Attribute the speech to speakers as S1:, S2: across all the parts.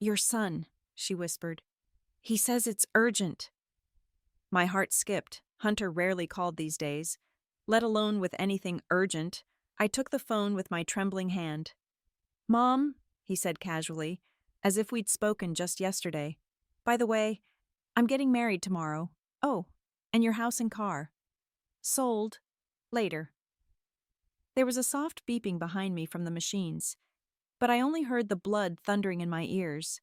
S1: "Your son," she whispered. "He says it's urgent." My heart skipped. Hunter rarely called these days, let alone with anything urgent. I took the phone with my trembling hand. "Mom," he said casually, as if we'd spoken just yesterday. "By the way, I'm getting married tomorrow. Oh, and your house and car. Sold. Later." There was a soft beeping behind me from the machines, but I only heard the blood thundering in my ears.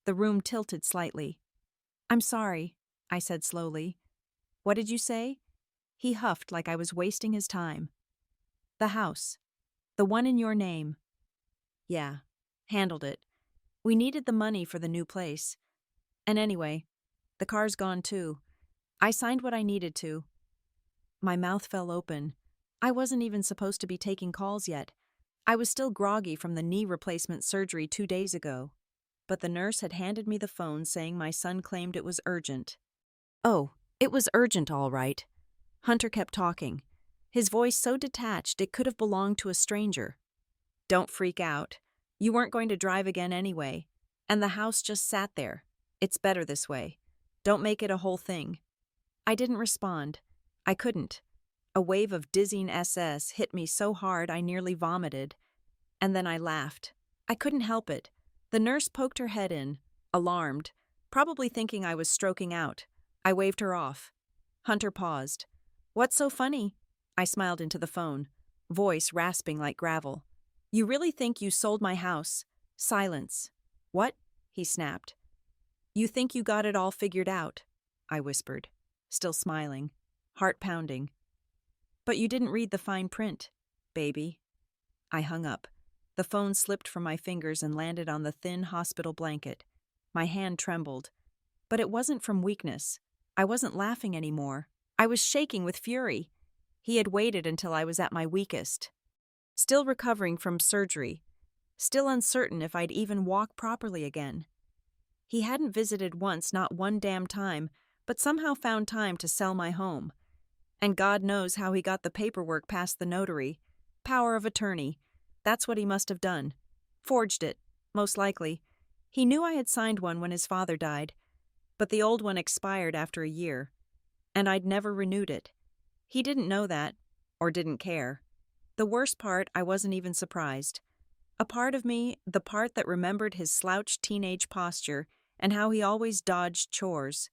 S1: The room tilted slightly. "I'm sorry," I said slowly. "What did you say?" He huffed like I was wasting his time. "The house. The one in your name." "Yeah. Handled it. We needed the money for the new place. And anyway, the car's gone too. I signed what I needed to." My mouth fell open. I wasn't even supposed to be taking calls yet. I was still groggy from the knee replacement surgery 2 days ago. But the nurse had handed me the phone saying my son claimed it was urgent. Oh, it was urgent, all right. Hunter kept talking, his voice so detached it could have belonged to a stranger. "Don't freak out. You weren't going to drive again anyway, and the house just sat there. It's better this way. Don't make it a whole thing." I didn't respond. I couldn't. A wave of dizzying SS hit me so hard I nearly vomited. And then I laughed. I couldn't help it. The nurse poked her head in, alarmed, probably thinking I was stroking out. I waved her off. Hunter paused. "What's so funny?" I smiled into the phone, voice rasping like gravel. "You really think you sold my house?" Silence. "What?" he snapped. "You think you got it all figured out?" I whispered, still smiling, heart pounding. "But you didn't read the fine print, baby." I hung up. The phone slipped from my fingers and landed on the thin hospital blanket. My hand trembled. But it wasn't from weakness. I wasn't laughing anymore. I was shaking with fury. He had waited until I was at my weakest. Still recovering from surgery. Still uncertain if I'd even walk properly again. He hadn't visited once, not one damn time, but somehow found time to sell my home. And God knows how he got the paperwork past the notary. Power of attorney. That's what he must have done. Forged it, most likely. He knew I had signed one when his father died, but the old one expired after a year, and I'd never renewed it. He didn't know that, or didn't care. The worst part, I wasn't even surprised. A part of me, the part that remembered his slouched teenage posture and how he always dodged chores.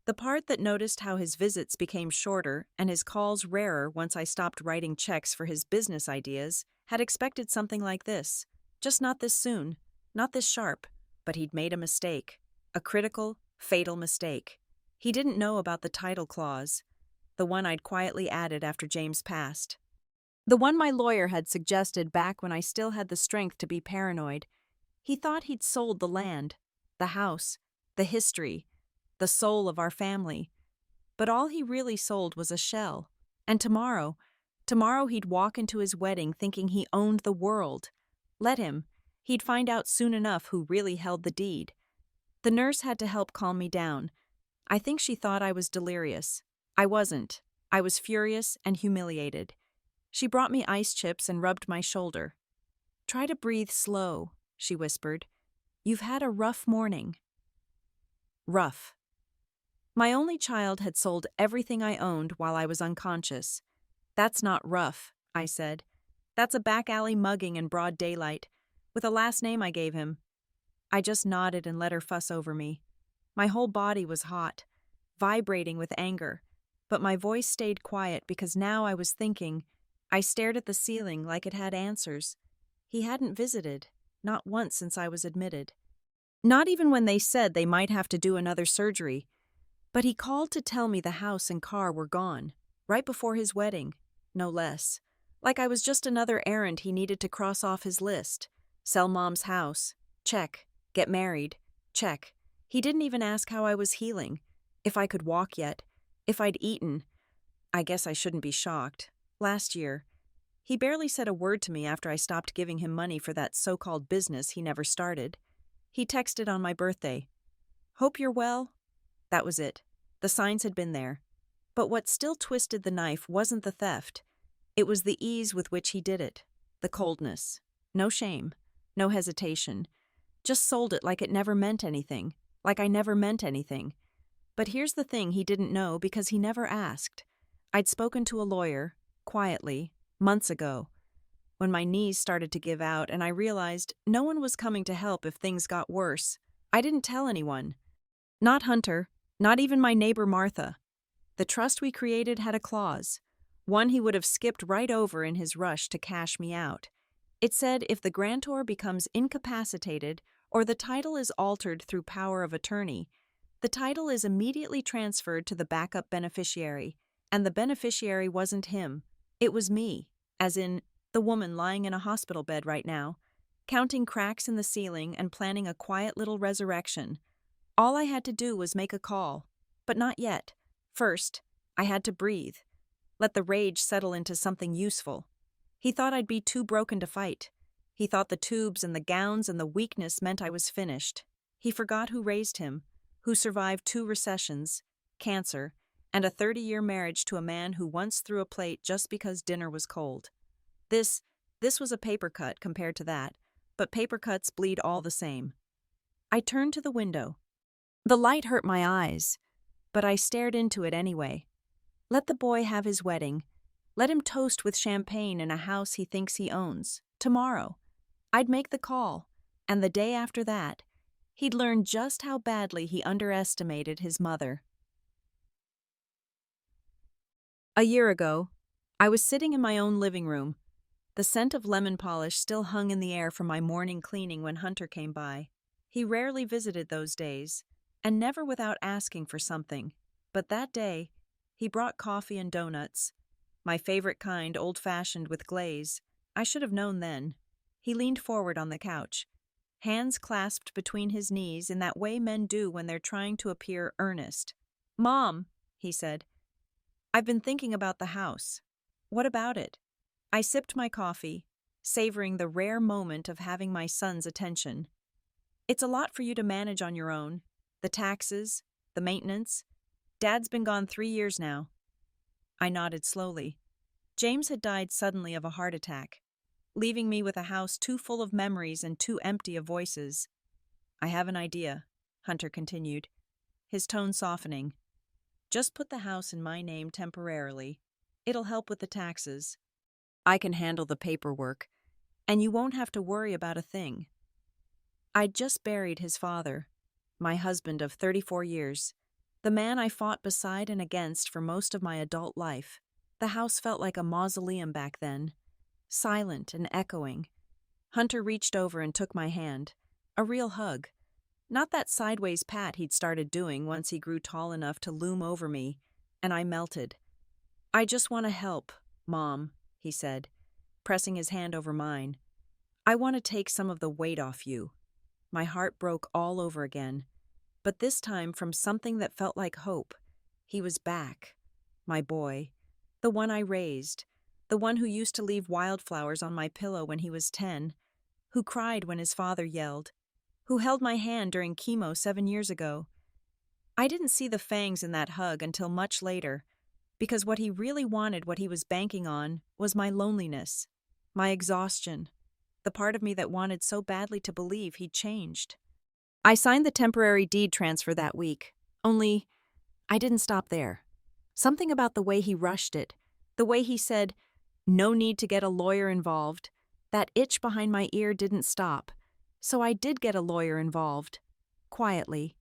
S1: The part that noticed how his visits became shorter and his calls rarer once I stopped writing checks for his business ideas, had expected something like this. Just not this soon, not this sharp. But he'd made a mistake. A critical, fatal mistake. He didn't know about the title clause, the one I'd quietly added after James passed. The one my lawyer had suggested back when I still had the strength to be paranoid. He thought he'd sold the land, the house, the history, the soul of our family. But all he really sold was a shell. And tomorrow he'd walk into his wedding thinking he owned the world. Let him. He'd find out soon enough who really held the deed. The nurse had to help calm me down. I think she thought I was delirious. I wasn't. I was furious and humiliated. She brought me ice chips and rubbed my shoulder. "Try to breathe slow," she whispered. "You've had a rough morning." Rough. My only child had sold everything I owned while I was unconscious. "That's not rough," I said. "That's a back alley mugging in broad daylight, with a last name I gave him." I just nodded and let her fuss over me. My whole body was hot, vibrating with anger, but my voice stayed quiet because now I was thinking. I stared at the ceiling like it had answers. He hadn't visited, not once since I was admitted. Not even when they said they might have to do another surgery. But he called to tell me the house and car were gone, right before his wedding, no less. Like I was just another errand he needed to cross off his list. Sell Mom's house. Check. Get married. Check. He didn't even ask how I was healing, if I could walk yet, if I'd eaten. I guess I shouldn't be shocked. Last year. He barely said a word to me after I stopped giving him money for that so-called business he never started. He texted on my birthday. "Hope you're well." That was it. The signs had been there. But what still twisted the knife wasn't the theft. It was the ease with which he did it. The coldness. No shame. No hesitation. Just sold it like it never meant anything, like I never meant anything. But here's the thing he didn't know because he never asked. I'd spoken to a lawyer, quietly, months ago, when my knees started to give out and I realized no one was coming to help if things got worse. I didn't tell anyone. Not Hunter, not even my neighbor Martha. The trust we created had a clause, one he would have skipped right over in his rush to cash me out. It said if the grantor becomes incapacitated or the title is altered through power of attorney, the title is immediately transferred to the backup beneficiary, and the beneficiary wasn't him. It was me, as in the woman lying in a hospital bed right now, counting cracks in the ceiling and planning a quiet little resurrection. All I had to do was make a call, but not yet. First, I had to breathe, let the rage settle into something useful. He thought I'd be too broken to fight. He thought the tubes and the gowns and the weakness meant I was finished. He forgot who raised him, who survived 2 recessions, cancer, and a 30-year marriage to a man who once threw a plate just because dinner was cold. This was a paper cut compared to that, but paper cuts bleed all the same. I turned to the window. The light hurt my eyes, but I stared into it anyway. Let the boy have his wedding. Let him toast with champagne in a house he thinks he owns. Tomorrow, I'd make the call, and the day after that, he'd learn just how badly he underestimated his mother. A year ago, I was sitting in my own living room. The scent of lemon polish still hung in the air from my morning cleaning when Hunter came by. He rarely visited those days, and never without asking for something. But that day, he brought coffee and donuts. My favorite kind, old-fashioned with glaze. I should have known then. He leaned forward on the couch, hands clasped between his knees in that way men do when they're trying to appear earnest. "Mom," he said, "I've been thinking about the house. What about it?" I sipped my coffee, savoring the rare moment of having my son's attention. "It's a lot for you to manage on your own. The taxes, the maintenance. Dad's been gone 3 years now." I nodded slowly. James had died suddenly of a heart attack, leaving me with a house too full of memories and too empty of voices. "I have an idea," Hunter continued, his tone softening. "Just put the house in my name temporarily. It'll help with the taxes. I can handle the paperwork, and you won't have to worry about a thing." I'd just buried his father, my husband of 34 years, the man I fought beside and against for most of my adult life. The house felt like a mausoleum back then, silent and echoing. Hunter reached over and took my hand, a real hug. Not that sideways pat he'd started doing once he grew tall enough to loom over me, and I melted. "I just want to help, Mom," he said, pressing his hand over mine. "I want to take some of the weight off you." My heart broke all over again, but this time from something that felt like hope. He was back. My boy. The one I raised. The one who used to leave wildflowers on my pillow when he was 10. Who cried when his father yelled. Who held my hand during chemo 7 years ago. I didn't see the fangs in that hug until much later, because what he really wanted, what he was banking on, was my loneliness, my exhaustion, the part of me that wanted so badly to believe he'd changed. I signed the temporary deed transfer that week, only I didn't stop there. Something about the way he rushed it, the way he said, "No need to get a lawyer involved," that itch behind my ear didn't stop. So I did get a lawyer involved, quietly.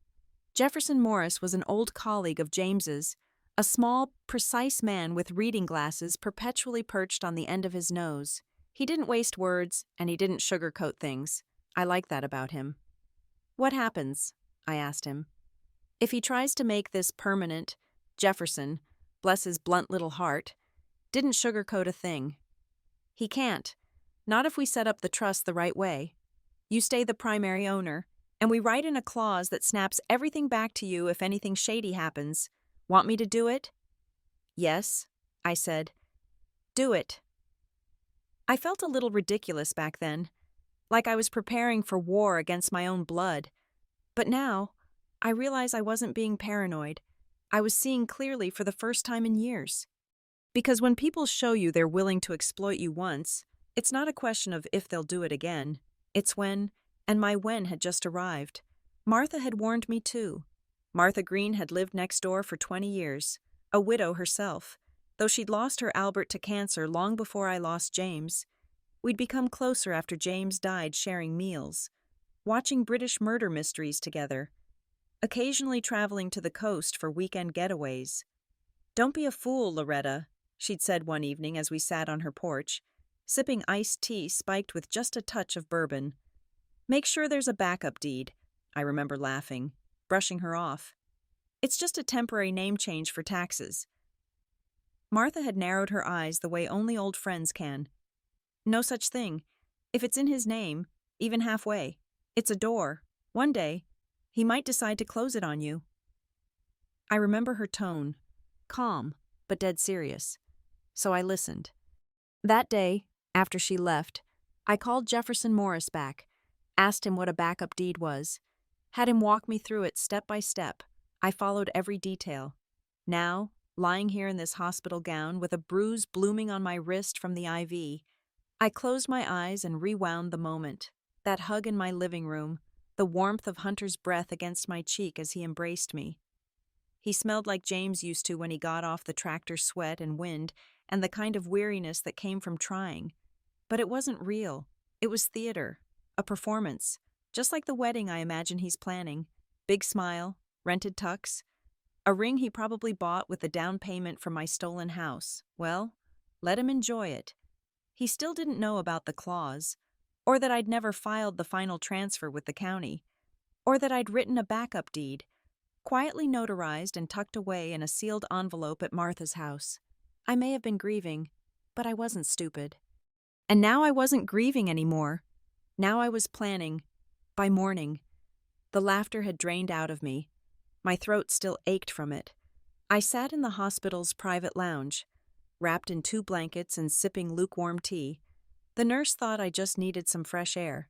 S1: Jefferson Morris was an old colleague of James's, a small, precise man with reading glasses perpetually perched on the end of his nose. He didn't waste words, and he didn't sugarcoat things. I liked that about him. "What happens?" I asked him. "If he tries to make this permanent?" Jefferson, bless his blunt little heart, didn't sugarcoat a thing. "He can't. Not if we set up the trust the right way. You stay the primary owner, and we write in a clause that snaps everything back to you if anything shady happens. Want me to do it?" "Yes," I said. "Do it." I felt a little ridiculous back then, like I was preparing for war against my own blood. But now, I realize I wasn't being paranoid. I was seeing clearly for the first time in years. Because when people show you they're willing to exploit you once, it's not a question of if they'll do it again. It's when, And my when had just arrived. Martha had warned me too. Martha Green had lived next door for 20 years, a widow herself. Though she'd lost her Albert to cancer long before I lost James, we'd become closer after James died, sharing meals, watching British murder mysteries together, occasionally traveling to the coast for weekend getaways. "Don't be a fool, Loretta," she'd said one evening as we sat on her porch, sipping iced tea spiked with just a touch of bourbon. "Make sure there's a backup deed," I remember laughing, brushing her off. "It's just a temporary name change for taxes." Martha had narrowed her eyes the way only old friends can. "No such thing. If it's in his name, even halfway, it's a door. One day, he might decide to close it on you." I remember her tone, calm, but dead serious. So I listened. That day, after she left, I called Jefferson Morris back, asked him what a backup deed was, had him walk me through it step by step. I followed every detail. Now, lying here in this hospital gown with a bruise blooming on my wrist from the IV, I closed my eyes and rewound the moment. That hug in my living room, the warmth of Hunter's breath against my cheek as he embraced me. He smelled like James used to when he got off the tractor, sweat and wind, and the kind of weariness that came from trying. But it wasn't real. It was theater, a performance, just like the wedding I imagine he's planning. Big smile, rented tux, a ring he probably bought with the down payment from my stolen house. Well, let him enjoy it. He still didn't know about the clause, or that I'd never filed the final transfer with the county, or that I'd written a backup deed, quietly notarized and tucked away in a sealed envelope at Martha's house. I may have been grieving, but I wasn't stupid. And now I wasn't grieving anymore. Now I was planning. By morning, the laughter had drained out of me. My throat still ached from it. I sat in the hospital's private lounge, wrapped in 2 blankets and sipping lukewarm tea. The nurse thought I just needed some fresh air.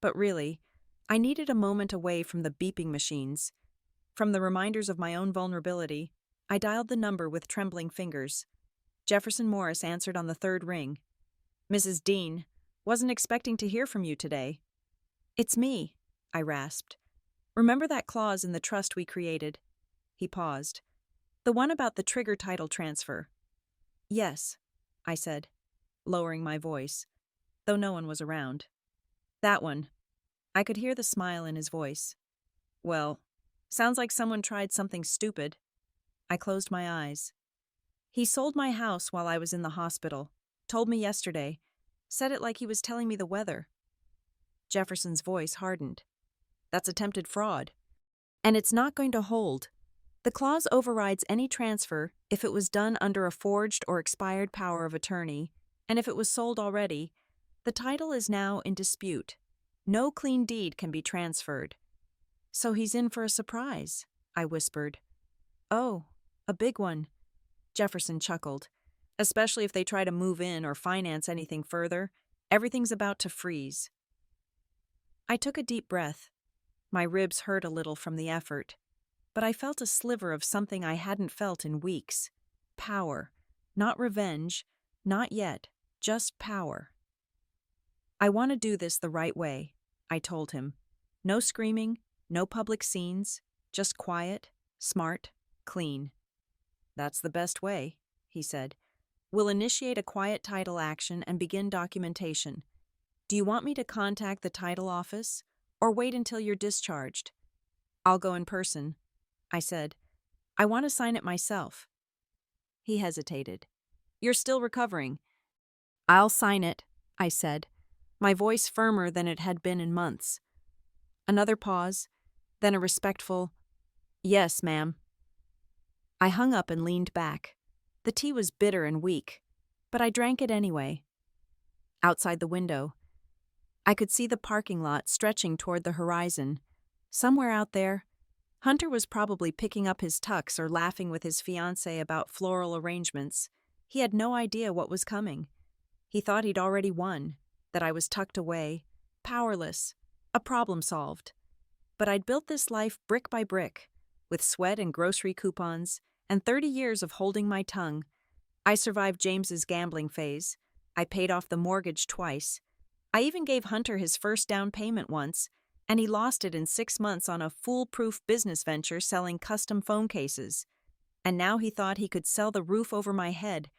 S1: But really, I needed a moment away from the beeping machines. From the reminders of my own vulnerability, I dialed the number with trembling fingers. Jefferson Morris answered on the 3rd ring. "Mrs. Dean, wasn't expecting to hear from you today." "It's me," I rasped. "Remember that clause in the trust we created?" He paused. "The one about the trigger title transfer." "Yes," I said, lowering my voice, though no one was around. "That one." I could hear the smile in his voice. "Well, sounds like someone tried something stupid." I closed my eyes. "He sold my house while I was in the hospital, told me yesterday, said it like he was telling me the weather." Jefferson's voice hardened. "That's attempted fraud. And it's not going to hold. The clause overrides any transfer if it was done under a forged or expired power of attorney, and if it was sold already, the title is now in dispute. No clean deed can be transferred." "So he's in for a surprise," I whispered. "Oh, a big one." Jefferson chuckled. "Especially if they try to move in or finance anything further, everything's about to freeze." I took a deep breath. My ribs hurt a little from the effort, but I felt a sliver of something I hadn't felt in weeks. Power. Not revenge, not yet, just power. "I want to do this the right way," I told him. "No screaming, no public scenes, just quiet, smart, clean." "That's the best way," he said. "We'll initiate a quiet title action and begin documentation. Do you want me to contact the title office, or wait until you're discharged?" "I'll go in person," I said. "I want to sign it myself." He hesitated. "You're still recovering." "I'll sign it," I said, my voice firmer than it had been in months. Another pause, then a respectful, "Yes, ma'am." I hung up and leaned back. The tea was bitter and weak, but I drank it anyway. Outside the window, I could see the parking lot stretching toward the horizon. Somewhere out there, Hunter was probably picking up his tux or laughing with his fiancée about floral arrangements. He had no idea what was coming. He thought he'd already won, that I was tucked away, powerless, a problem solved. But I'd built this life brick by brick, with sweat and grocery coupons, and 30 years of holding my tongue. I survived James's gambling phase. I paid off the mortgage twice. I even gave Hunter his first down payment once, and he lost it in 6 months on a foolproof business venture selling custom phone cases. And now he thought he could sell the roof over my head,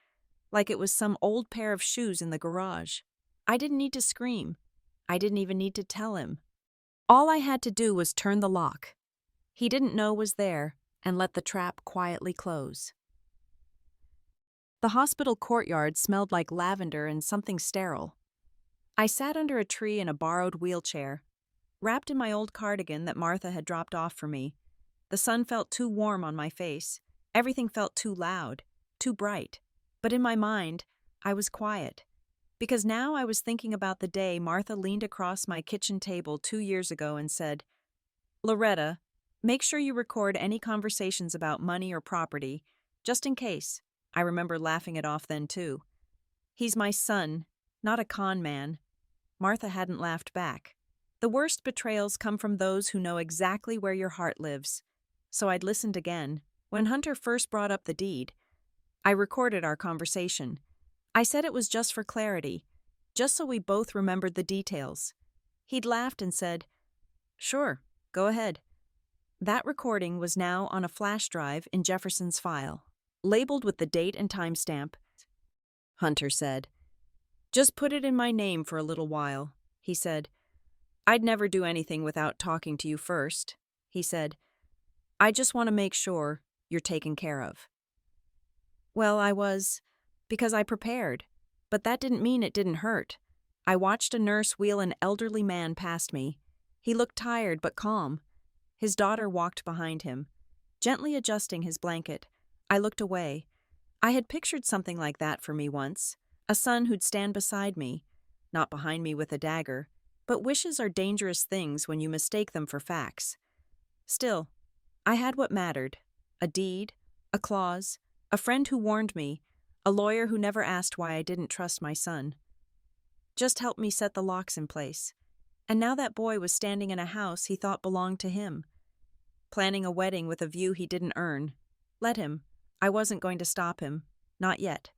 S1: like it was some old pair of shoes in the garage. I didn't need to scream. I didn't even need to tell him. All I had to do was turn the lock. He didn't know was there, and let the trap quietly close. The hospital courtyard smelled like lavender and something sterile. I sat under a tree in a borrowed wheelchair, wrapped in my old cardigan that Martha had dropped off for me. The sun felt too warm on my face. Everything felt too loud, too bright. But in my mind, I was quiet. Because now I was thinking about the day Martha leaned across my kitchen table 2 years ago and said, "Loretta, make sure you record any conversations about money or property, just in case." I remember laughing it off then too. "He's my son, not a con man." Martha hadn't laughed back. The worst betrayals come from those who know exactly where your heart lives. So I'd listened again. When Hunter first brought up the deed, I recorded our conversation. I said it was just for clarity, just so we both remembered the details. He'd laughed and said, "Sure, go ahead." That recording was now on a flash drive in Jefferson's file, labeled with the date and timestamp. Hunter said, "Just put it in my name for a little while," he said. "I'd never do anything without talking to you first," he said. "I just want to make sure you're taken care of." Well, because I prepared, but that didn't mean it didn't hurt. I watched a nurse wheel an elderly man past me. He looked tired but calm. His daughter walked behind him, gently adjusting his blanket. I looked away. I had pictured something like that for me once, a son who'd stand beside me, not behind me with a dagger, but wishes are dangerous things when you mistake them for facts. Still, I had what mattered: a deed, a clause, a friend who warned me, a lawyer who never asked why I didn't trust my son. Just helped me set the locks in place. And now that boy was standing in a house he thought belonged to him, planning a wedding with a view he didn't earn. Let him. I wasn't going to stop him. Not yet.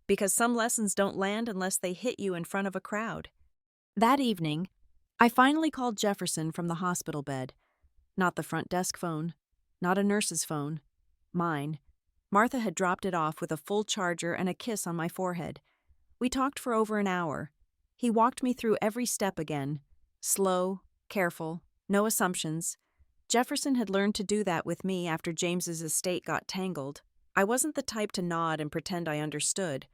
S1: Because some lessons don't land unless they hit you in front of a crowd. That evening, I finally called Jefferson from the hospital bed. Not the front desk phone. Not a nurse's phone. Mine. Martha had dropped it off with a full charger and a kiss on my forehead. We talked for over an hour. He walked me through every step again. Slow, careful, no assumptions. Jefferson had learned to do that with me after James's estate got tangled. I wasn't the type to nod and pretend I understood.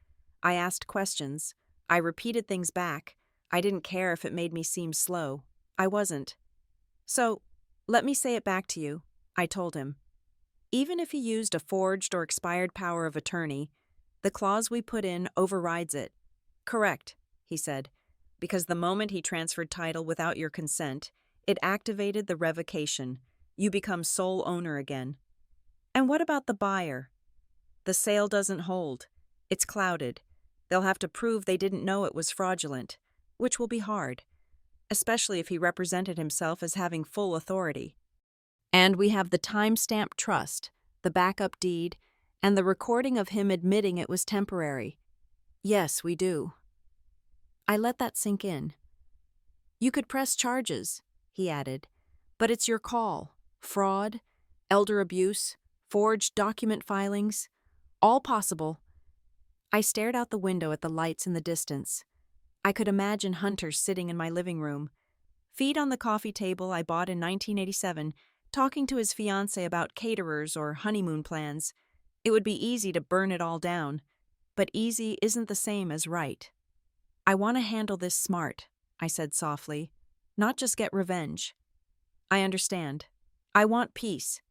S1: I asked questions. I repeated things back. I didn't care if it made me seem slow. I wasn't. "So, let me say it back to you," I told him. "Even if he used a forged or expired power of attorney, the clause we put in overrides it." "Correct," he said, "because the moment he transferred title without your consent, it activated the revocation. You become sole owner again." "And what about the buyer?" "The sale doesn't hold. It's clouded. They'll have to prove they didn't know it was fraudulent, which will be hard, especially if he represented himself as having full authority. And we have the timestamp trust, the backup deed, and the recording of him admitting it was temporary." "Yes, we do." I let that sink in. "You could press charges," he added, "but it's your call. Fraud, elder abuse, forged document filings, all possible." I stared out the window at the lights in the distance. I could imagine Hunter sitting in my living room, feet on the coffee table I bought in 1987, talking to his fiancée about caterers or honeymoon plans. It would be easy to burn it all down, but easy isn't the same as right. "I want to handle this smart," I said softly, "not just get revenge." "I understand. I want peace."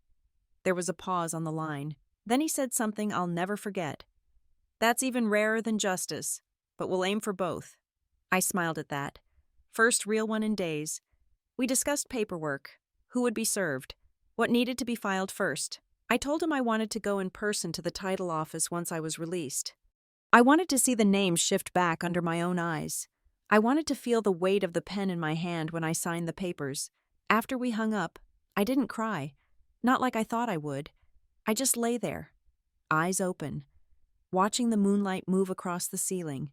S1: There was a pause on the line. Then he said something I'll never forget. "That's even rarer than justice, but we'll aim for both." I smiled at that. First real one in days. We discussed paperwork, who would be served, what needed to be filed first. I told him I wanted to go in person to the title office once I was released. I wanted to see the names shift back under my own eyes. I wanted to feel the weight of the pen in my hand when I signed the papers. After we hung up, I didn't cry. Not like I thought I would. I just lay there, eyes open, watching the moonlight move across the ceiling.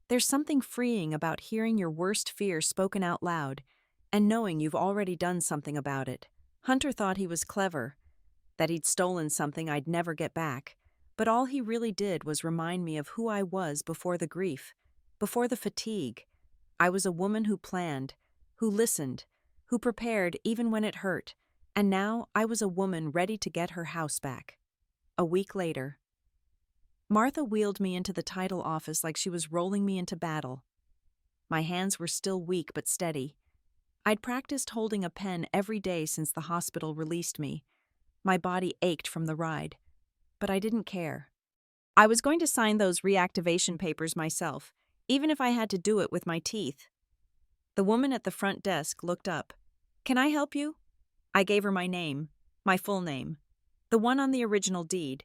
S1: There's something freeing about hearing your worst fear spoken out loud and knowing you've already done something about it. Hunter thought he was clever, that he'd stolen something I'd never get back, but all he really did was remind me of who I was before the grief, before the fatigue. I was a woman who planned, who listened, who prepared even when it hurt, and now I was a woman ready to get her house back. A week later, Martha wheeled me into the title office like she was rolling me into battle. My hands were still weak but steady. I'd practiced holding a pen every day since the hospital released me. My body ached from the ride, but I didn't care. I was going to sign those reactivation papers myself, even if I had to do it with my teeth. The woman at the front desk looked up. "Can I help you?" I gave her my name, my full name, the one on the original deed,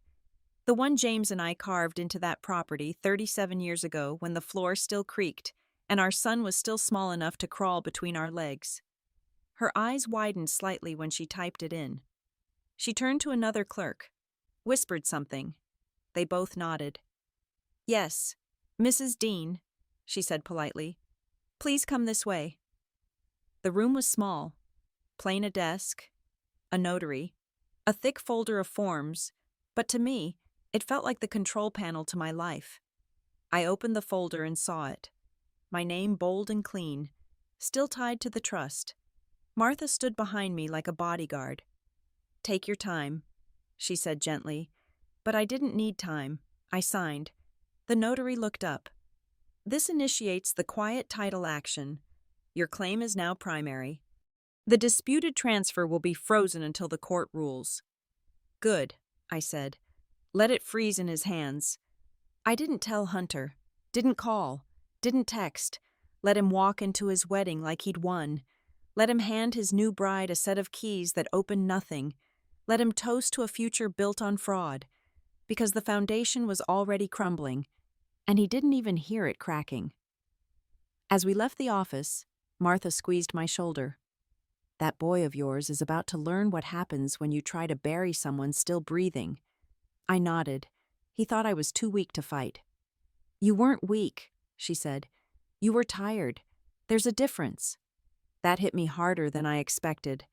S1: the one James and I carved into that property 37 years ago when the floor still creaked and our son was still small enough to crawl between our legs. Her eyes widened slightly when she typed it in. She turned to another clerk, whispered something. They both nodded. "Yes, Mrs. Dean," she said politely. "Please come this way." The room was small, plain: a desk, a notary, a thick folder of forms, but to me, it felt like the control panel to my life. I opened the folder and saw it. My name bold and clean, still tied to the trust. Martha stood behind me like a bodyguard. "Take your time," she said gently, but I didn't need time. I signed. The notary looked up. "This initiates the quiet title action. Your claim is now primary. The disputed transfer will be frozen until the court rules." "Good," I said. "Let it freeze in his hands." I didn't tell Hunter, didn't call, didn't text. Let him walk into his wedding like he'd won. Let him hand his new bride a set of keys that opened nothing. Let him toast to a future built on fraud, because the foundation was already crumbling, and he didn't even hear it cracking. As we left the office, Martha squeezed my shoulder. "That boy of yours is about to learn what happens when you try to bury someone still breathing." I nodded. He thought I was too weak to fight. "You weren't weak," she said. "You were tired. There's a difference." That hit me harder than I expected.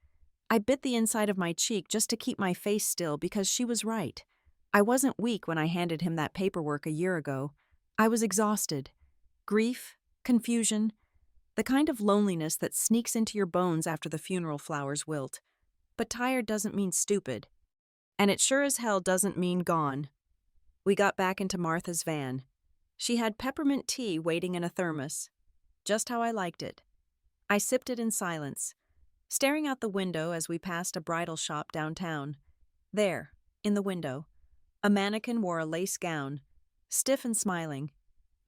S1: I bit the inside of my cheek just to keep my face still because she was right. I wasn't weak when I handed him that paperwork a year ago. I was exhausted. Grief, confusion, the kind of loneliness that sneaks into your bones after the funeral flowers wilt. But tired doesn't mean stupid. And it sure as hell doesn't mean gone. We got back into Martha's van. She had peppermint tea waiting in a thermos. Just how I liked it. I sipped it in silence, staring out the window as we passed a bridal shop downtown. There, in the window, a mannequin wore a lace gown, stiff and smiling.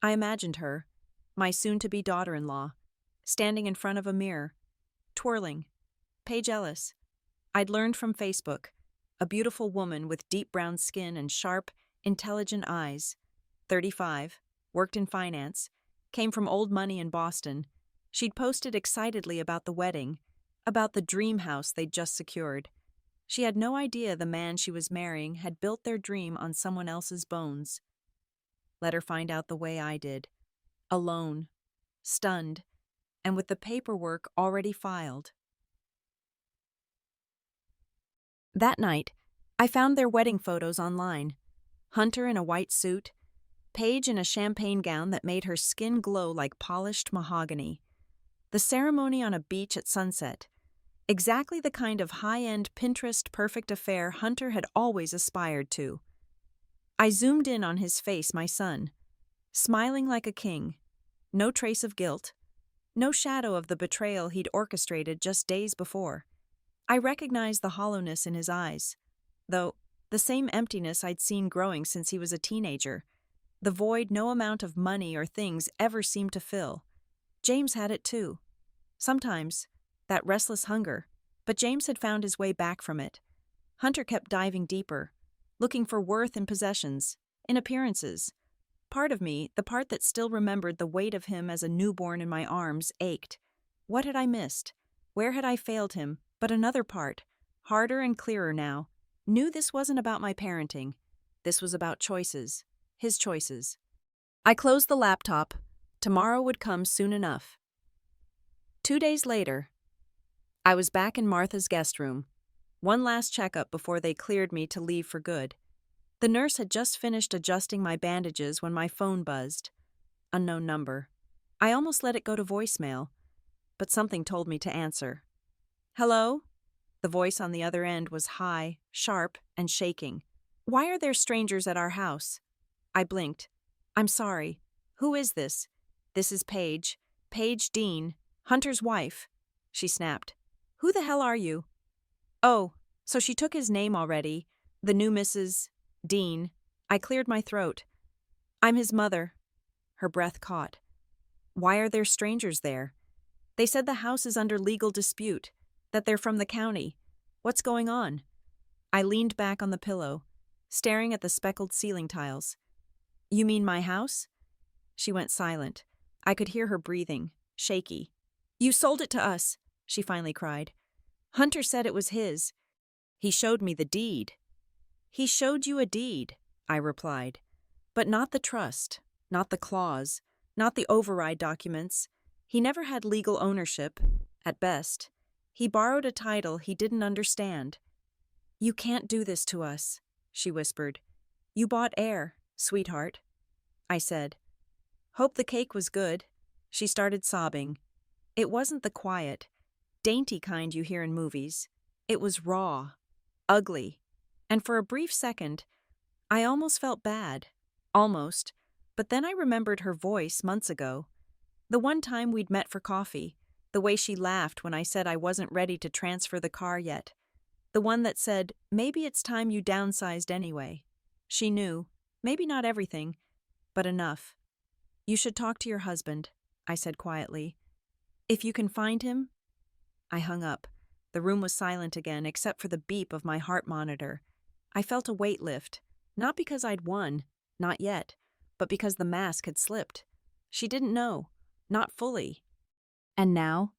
S1: I imagined her, my soon-to-be daughter-in-law, standing in front of a mirror, twirling, Paige Ellis. I'd learned from Facebook, a beautiful woman with deep brown skin and sharp, intelligent eyes. 35, worked in finance, came from old money in Boston. She'd posted excitedly about the wedding, about the dream house they'd just secured. She had no idea the man she was marrying had built their dream on someone else's bones. Let her find out the way I did. Alone, stunned, and with the paperwork already filed. That night, I found their wedding photos online. Hunter in a white suit, Paige in a champagne gown that made her skin glow like polished mahogany. The ceremony on a beach at sunset. Exactly the kind of high-end Pinterest perfect affair Hunter had always aspired to. I zoomed in on his face, my son, smiling like a king. No trace of guilt. No shadow of the betrayal he'd orchestrated just days before. I recognized the hollowness in his eyes, though the same emptiness I'd seen growing since he was a teenager. The void no amount of money or things ever seemed to fill. James had it too. Sometimes, that restless hunger, but James had found his way back from it. Hunter kept diving deeper, looking for worth in possessions, in appearances. Part of me, the part that still remembered the weight of him as a newborn in my arms, ached. What had I missed? Where had I failed him? But another part, harder and clearer now, knew this wasn't about my parenting. This was about choices. His choices. I closed the laptop, Tomorrow would come soon enough. 2 days later, I was back in Martha's guest room. One last checkup before they cleared me to leave for good. The nurse had just finished adjusting my bandages when my phone buzzed. Unknown number. I almost let it go to voicemail, but something told me to answer. Hello? The voice on the other end was high, sharp, and shaking. Why are there strangers at our house? I blinked. I'm sorry. Who is this? This is Paige. Paige Dean, Hunter's wife. She snapped. Who the hell are you? Oh, so she took his name already. The new Mrs. Dean. I cleared my throat. I'm his mother. Her breath caught. Why are there strangers there? They said the house is under legal dispute, that they're from the county. What's going on? I leaned back on the pillow, staring at the speckled ceiling tiles. You mean my house? She went silent. I could hear her breathing, shaky. You sold it to us, she finally cried. Hunter said it was his. He showed me the deed. He showed you a deed, I replied. But not the trust, not the clause, not the override documents. He never had legal ownership, at best. He borrowed a title he didn't understand. You can't do this to us, she whispered. You bought air, sweetheart. I said. Hope the cake was good. She started sobbing. It wasn't the quiet, dainty kind you hear in movies. It was raw, ugly, and for a brief second, I almost felt bad. Almost. But then I remembered her voice months ago. The one time we'd met for coffee, the way she laughed when I said I wasn't ready to transfer the car yet. The one that said, maybe it's time you downsized anyway. She knew, maybe not everything, but enough. You should talk to your husband, I said quietly. If you can find him. I hung up. The room was silent again, except for the beep of my heart monitor. I felt a weight lift, not because I'd won, not yet, but because the mask had slipped. She didn't know, not fully. And now?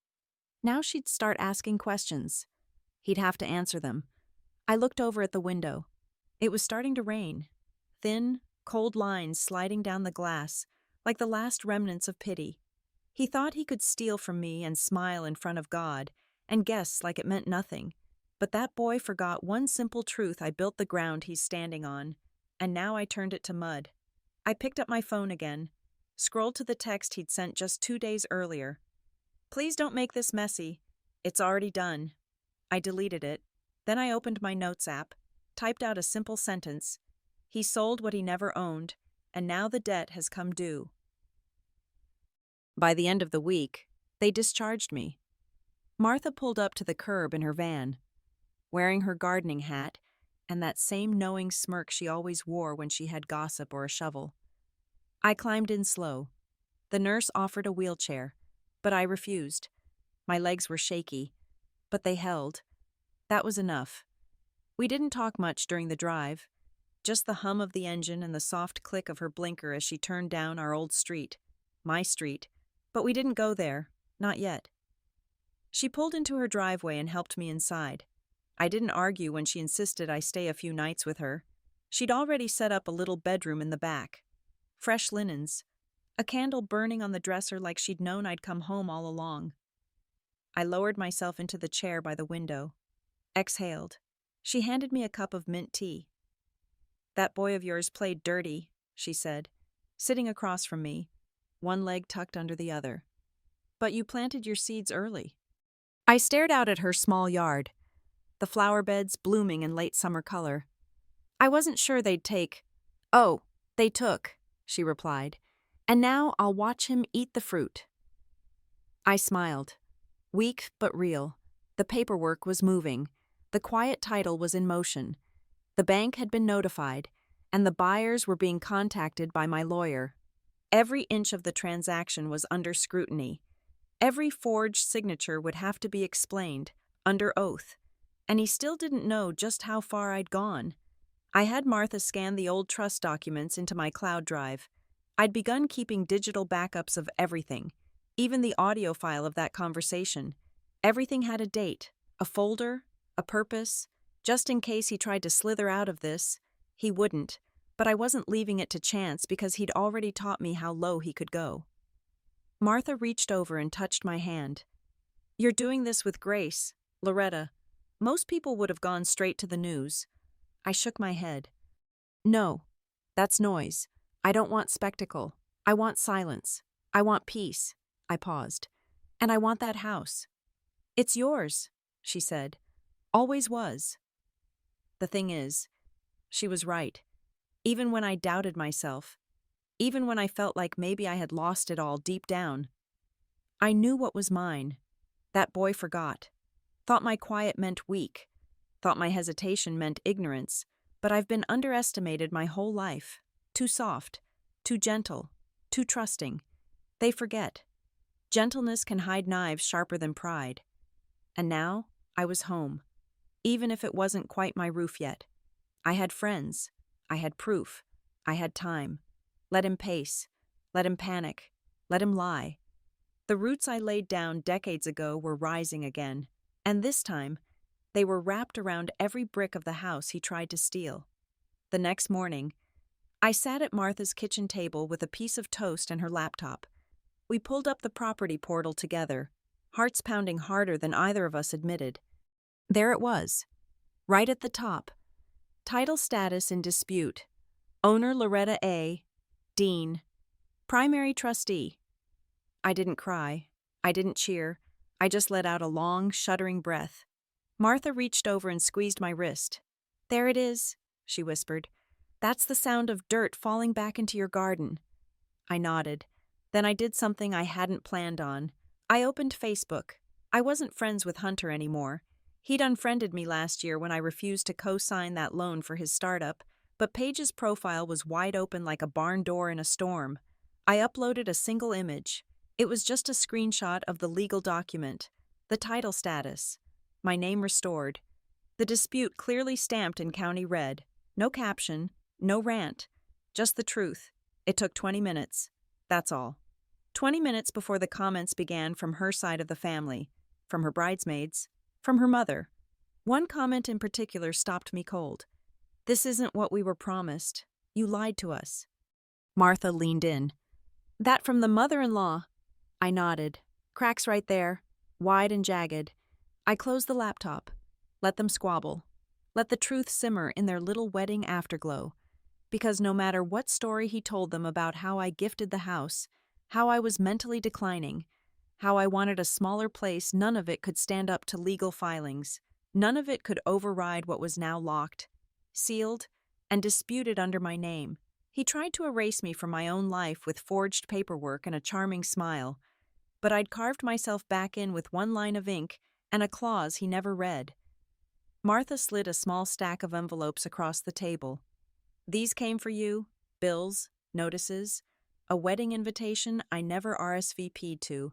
S1: Now she'd start asking questions. He'd have to answer them. I looked over at the window. It was starting to rain. Thin, cold lines sliding down the glass, like the last remnants of pity. He thought he could steal from me and smile in front of God, and guess like it meant nothing. But that boy forgot one simple truth I built the ground he's standing on, and now I turned it to mud. I picked up my phone again, scrolled to the text he'd sent just 2 days earlier. Please don't make this messy. It's already done. I deleted it. Then I opened my notes app, typed out a simple sentence. He sold what he never owned, and now the debt has come due. By the end of the week, they discharged me. Martha pulled up to the curb in her van, wearing her gardening hat and that same knowing smirk she always wore when she had gossip or a shovel. I climbed in slow. The nurse offered a wheelchair, but I refused. My legs were shaky, but they held. That was enough. We didn't talk much during the drive, just the hum of the engine and the soft click of her blinker as she turned down our old street, my street, but we didn't go there, not yet. She pulled into her driveway and helped me inside. I didn't argue when she insisted I stay a few nights with her. She'd already set up a little bedroom in the back. Fresh linens, a candle burning on the dresser like she'd known I'd come home all along. I lowered myself into the chair by the window, exhaled. She handed me a cup of mint tea. That boy of yours played dirty, she said, sitting across from me, one leg tucked under the other. But you planted your seeds early. I stared out at her small yard, the flower beds blooming in late summer color. I wasn't sure they'd take. Oh, they took, she replied, and now I'll watch him eat the fruit. I smiled. Weak but real. The paperwork was moving. The quiet title was in motion. The bank had been notified, and the buyers were being contacted by my lawyer. Every inch of the transaction was under scrutiny. Every forged signature would have to be explained, under oath. And he still didn't know just how far I'd gone. I had Martha scan the old trust documents into my cloud drive. I'd begun keeping digital backups of everything, even the audio file of that conversation. Everything had a date, a folder, a purpose. Just in case he tried to slither out of this, he wouldn't, but I wasn't leaving it to chance because he'd already taught me how low he could go. Martha reached over and touched my hand. You're doing this with grace, Loretta. Most people would have gone straight to the news. I shook my head. No, that's noise. I don't want spectacle. I want silence. I want peace. I paused. And I want that house. It's yours, she said. Always was. The thing is, she was right. Even when I doubted myself, even when I felt like maybe I had lost it all deep down, I knew what was mine. That boy forgot. Thought my quiet meant weak. Thought my hesitation meant ignorance. But I've been underestimated my whole life. Too soft. Too gentle. Too trusting. They forget. Gentleness can hide knives sharper than pride. And now, I was home. Even if it wasn't quite my roof yet. I had friends. I had proof. I had time. Let him pace. Let him panic. Let him lie. The roots I laid down decades ago were rising again. And this time, they were wrapped around every brick of the house he tried to steal. The next morning, I sat at Martha's kitchen table with a piece of toast and her laptop. We pulled up the property portal together, hearts pounding harder than either of us admitted. There it was, right at the top. Title status in dispute. Owner Loretta A. Dean. Primary trustee. I didn't cry. I didn't cheer. I just let out a long, shuddering breath. Martha reached over and squeezed my wrist. There it is, she whispered. That's the sound of dirt falling back into your garden. I nodded. Then I did something I hadn't planned on. I opened Facebook. I wasn't friends with Hunter anymore. He'd unfriended me last year when I refused to co-sign that loan for his startup, but Paige's profile was wide open like a barn door in a storm. I uploaded a single image. It was just a screenshot of the legal document, the title status. My name restored. The dispute clearly stamped in county red. No caption, no rant, just the truth. It took 20 minutes. That's all. 20 minutes before the comments began from her side of the family, from her bridesmaids, from her mother. One comment in particular stopped me cold. This isn't what we were promised. You lied to us. Martha leaned in. That from the mother-in-law. I nodded. Cracks right there, wide and jagged. I closed the laptop. Let them squabble. Let the truth simmer in their little wedding afterglow. Because no matter what story he told them about how I gifted the house, how I was mentally declining, how I wanted a smaller place, none of it could stand up to legal filings. None of it could override what was now locked, sealed, and disputed under my name. He tried to erase me from my own life with forged paperwork and a charming smile, but I'd carved myself back in with one line of ink and a clause he never read. Martha slid a small stack of envelopes across the table. These came for you, bills, notices, a wedding invitation I never RSVP'd to,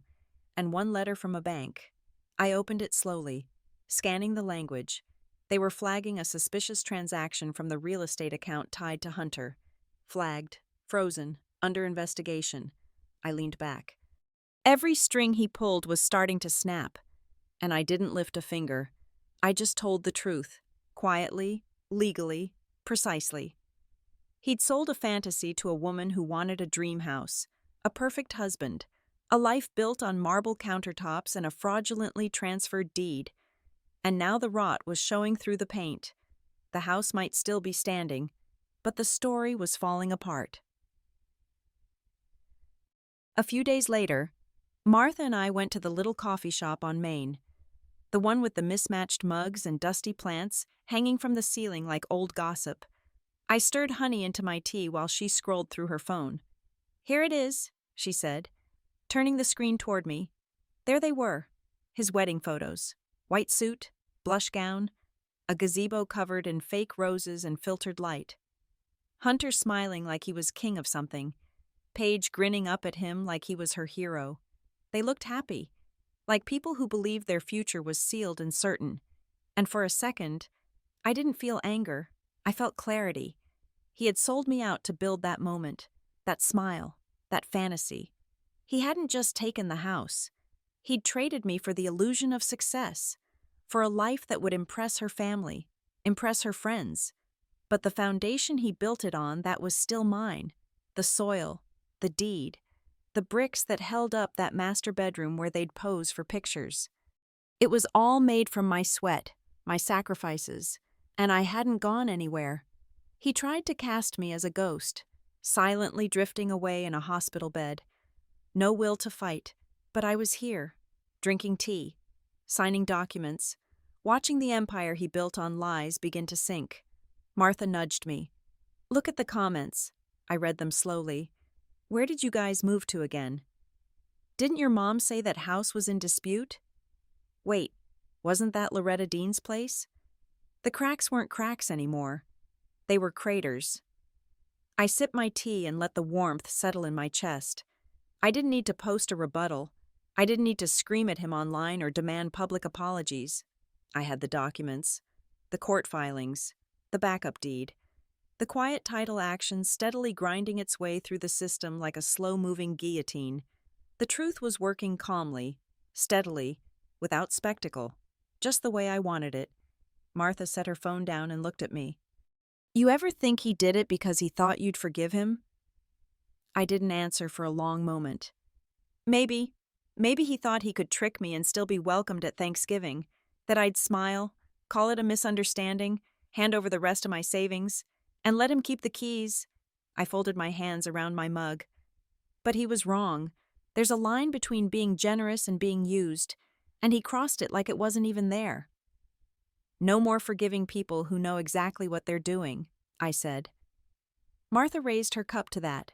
S1: and one letter from a bank. I opened it slowly, scanning the language. They were flagging a suspicious transaction from the real estate account tied to Hunter. Flagged, frozen, under investigation. I leaned back. Every string he pulled was starting to snap, and I didn't lift a finger. I just told the truth, quietly, legally, precisely. He'd sold a fantasy to a woman who wanted a dream house, a perfect husband, a life built on marble countertops and a fraudulently transferred deed. And now the rot was showing through the paint. The house might still be standing, but the story was falling apart. A few days later, Martha and I went to the little coffee shop on Main, the one with the mismatched mugs and dusty plants hanging from the ceiling like old gossip. I stirred honey into my tea while she scrolled through her phone. Here it is, she said, turning the screen toward me. There they were, his wedding photos. White suit, blush gown, a gazebo covered in fake roses and filtered light. Hunter smiling like he was king of something. Paige grinning up at him like he was her hero. They looked happy, like people who believed their future was sealed and certain. And for a second, I didn't feel anger. I felt clarity. He had sold me out to build that moment, that smile, that fantasy. He hadn't just taken the house. He'd traded me for the illusion of success, for a life that would impress her family, impress her friends. But the foundation he built it on, that was still mine. The soil, the deed. the bricks that held up that master bedroom where they'd pose for pictures. It was all made from my sweat, my sacrifices, and I hadn't gone anywhere. He tried to cast me as a ghost, silently drifting away in a hospital bed. No will to fight, but I was here, drinking tea, signing documents, watching the empire he built on lies begin to sink. Martha nudged me. "Look at the comments." I read them slowly. "Where did you guys move to again? Didn't your mom say that house was in dispute? Wait, wasn't that Loretta Dean's place?" The cracks weren't cracks anymore. They were craters. I sipped my tea and let the warmth settle in my chest. I didn't need to post a rebuttal. I didn't need to scream at him online or demand public apologies. I had the documents, the court filings, the backup deed, the quiet title action steadily grinding its way through the system like a slow-moving guillotine. The truth was working calmly, steadily, without spectacle, just the way I wanted it. Martha set her phone down and looked at me. "You ever think he did it because he thought you'd forgive him?" I didn't answer for a long moment. Maybe he thought he could trick me and still be welcomed at Thanksgiving, that I'd smile, call it a misunderstanding, hand over the rest of my savings, and let him keep the keys. I folded my hands around my mug. But he was wrong. There's a line between being generous and being used, and he crossed it like it wasn't even there. "No more forgiving people who know exactly what they're doing," I said. Martha raised her cup to that.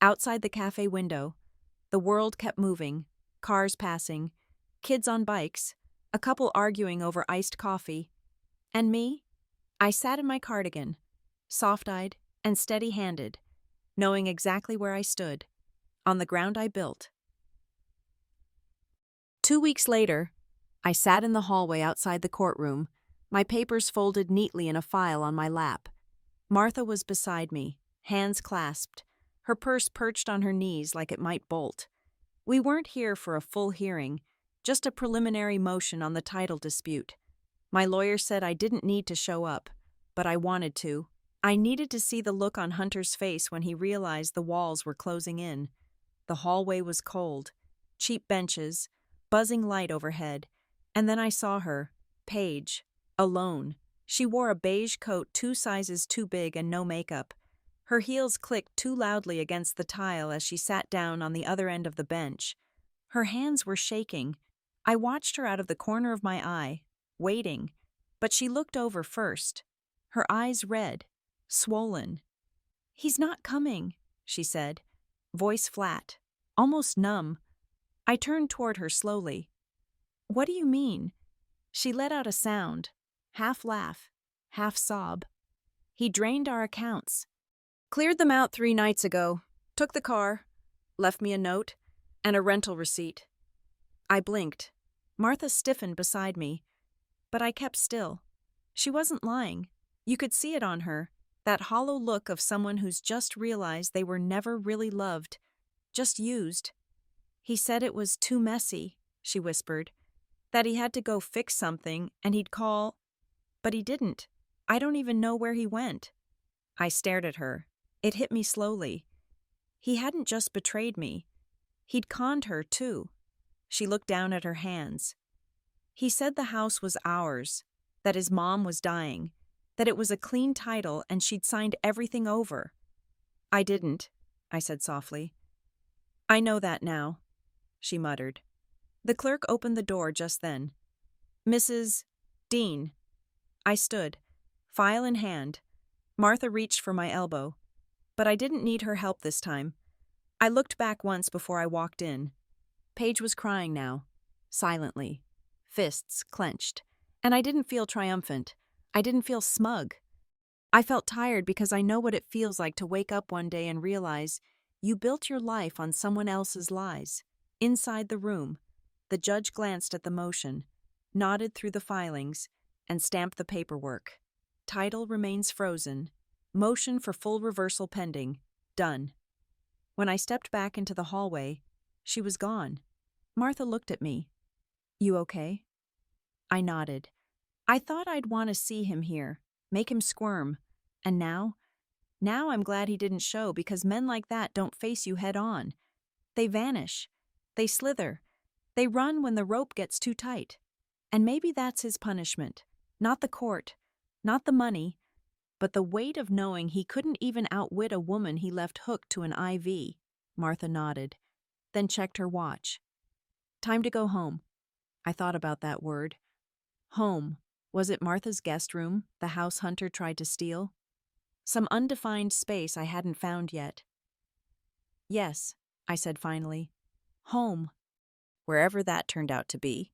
S1: Outside the cafe window, the world kept moving, cars passing, kids on bikes, a couple arguing over iced coffee. And me? I sat in my cardigan, soft-eyed and steady-handed, knowing exactly where I stood, on the ground I built. 2 weeks later, I sat in the hallway outside the courtroom, my papers folded neatly in a file on my lap. Martha was beside me, hands clasped, her purse perched on her knees like it might bolt. We weren't here for a full hearing, just a preliminary motion on the title dispute. My lawyer said I didn't need to show up, but I wanted to. I needed to see the look on Hunter's face when he realized the walls were closing in. The hallway was cold, cheap benches, buzzing light overhead, and then I saw her, Paige, alone. She wore a beige coat 2 sizes too big and no makeup. Her heels clicked too loudly against the tile as she sat down on the other end of the bench. Her hands were shaking. I watched her out of the corner of my eye, waiting, but she looked over first, her eyes red, swollen. "He's not coming," she said, voice flat, almost numb. I turned toward her slowly. "What do you mean?" She let out a sound, half laugh, half sob. "He drained our accounts. Cleared them out 3 nights ago, took the car, left me a note, and a rental receipt." I blinked. Martha stiffened beside me, but I kept still. She wasn't lying. You could see it on her, that hollow look of someone who's just realized they were never really loved, just used. "He said it was too messy," she whispered, "that he had to go fix something and he'd call, but he didn't. I don't even know where he went." I stared at her. It hit me slowly. He hadn't just betrayed me. He'd conned her, too. She looked down at her hands. "He said the house was ours, that his mom was dying, that it was a clean title and she'd signed everything over." "I didn't," I said softly. "I know that now," she muttered. The clerk opened the door just then. "Mrs. Dean." I stood, file in hand. Martha reached for my elbow, but I didn't need her help this time. I looked back once before I walked in. Paige was crying now, silently, fists clenched, and I didn't feel triumphant. I didn't feel smug. I felt tired because I know what it feels like to wake up one day and realize you built your life on someone else's lies. Inside the room, the judge glanced at the motion, nodded through the filings, and stamped the paperwork. Title remains frozen. Motion for full reversal pending. Done. When I stepped back into the hallway, she was gone. Martha looked at me. "You okay?" I nodded. I thought I'd want to see him here, make him squirm. And now I'm glad he didn't show because men like that don't face you head on. They vanish. They slither. They run when the rope gets too tight. And maybe that's his punishment. Not the court, not the money, but the weight of knowing he couldn't even outwit a woman he left hooked to an IV. Martha nodded, then checked her watch. Time to go home. I thought about that word. Home. Was it Martha's guest room, the house Hunter tried to steal? Some undefined space I hadn't found yet. Yes, I said finally. Home. Wherever that turned out to be.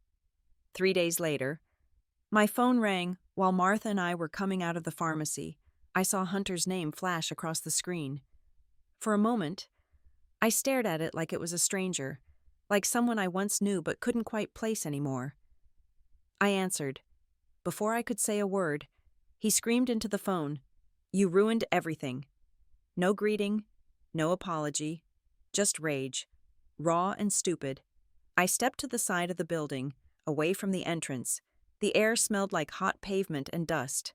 S1: 3 days later, my phone rang while Martha and I were coming out of the pharmacy. I saw Hunter's name flash across the screen. For a moment, I stared at it like it was a stranger, like someone I once knew but couldn't quite place anymore. I answered. Before I could say a word, he screamed into the phone, "You ruined everything." No greeting, no apology, just rage, raw and stupid. I stepped to the side of the building, away from the entrance. The air smelled like hot pavement and dust.